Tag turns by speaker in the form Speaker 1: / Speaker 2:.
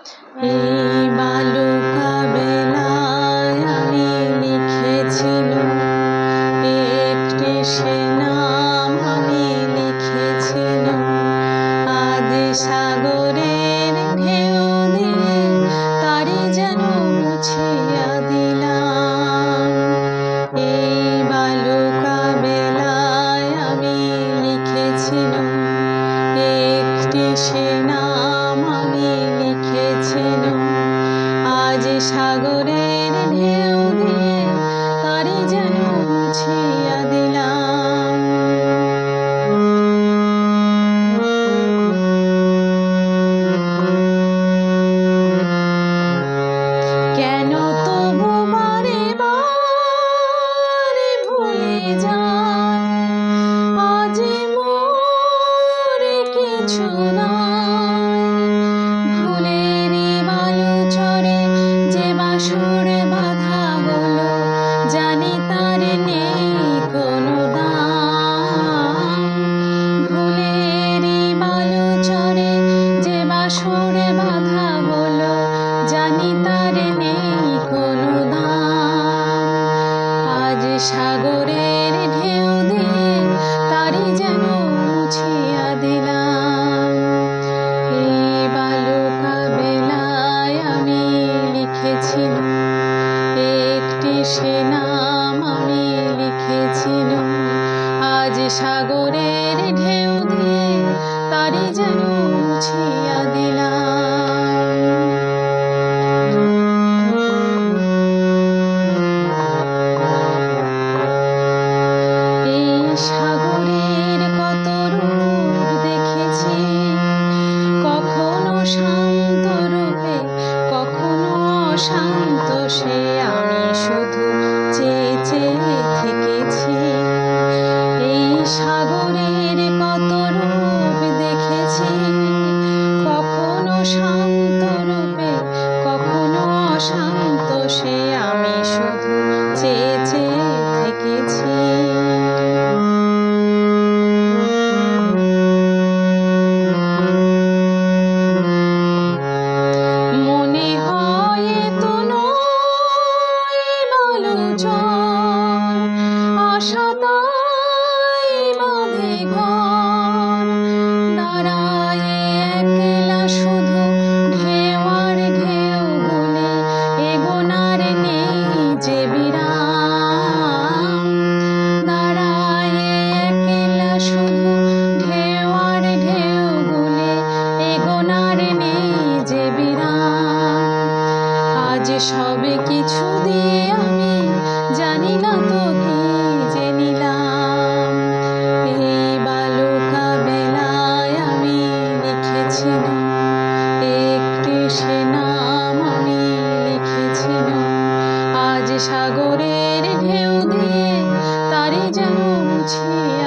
Speaker 1: এই বালুকা বেলায় আমি লিখেছিলুম একটি সে নাম আমি লিখেছিলুম। আজ সাগরের ঢেউ দিয়ে তারি যেন মুছিয়া দিলাম। এই বালুকা বেলায় আমি লিখেছিলুম একটি সে নাম আমি লিখেছিলুম। আজ সাগরের ঢেউ দিয়ে তারি যেন মুছিয়া দিলাম। কেন তবু বারে বারে ভুলে যায় আজ মোর কিছু নাই। ভুলেরই বালুচরে যে বাসর বাঁধা হলো জানি তার নেই কোনো দাম। ভুলেরই বালুচরে যে বাসর বাঁধা হলো জানি তার নেই কোনো দাম। আজ সাগরের ঢেউ দিয়ে তারি যেন মুছিয়া দিলাম। এই বালুকা বেলায় আমি লিখেছিলুম একটি সে নাম আমি লিখেছিলুম। আজ সাগরের ঢেউ দিয়ে তারি যেন মুছিয়া দিলাম। এই সাগরের কত রূপ দেখেছি, কখনো শান্ত রূপে কখনো অশান্ত সে আমি শুধু চেয়ে চেয়ে থেকেছি। এই সাগরের কত রূপ দেখেছি, কখনো শান্ত রূপে কখনো অশান্ত সে আমি শুধু চেয়ে চেয়ে থেকেছি। মনে হয় তো নয় বালুচর, আশা তাই বাঁধে ঘর। দাঁড়ায় একলা শুধু ঢেউ আর ঢেউ গুলি, এগোনার নেই যে বিরাম। দাঁড়ায় একলা শুধু ঢেউ আর ঢেউ গুলি, এগোনার নেই যে বিরাম। আজ সবে কিছু দিয়ে আমি জানি না তো কি যে নিলাম। এই বালুকা বেলায় আমি লিখেছিলুম একটি সে নাম আমি লিখেছিলুম। আজ সাগরের ঢেউ দিয়ে তারি যেন মুছিয়া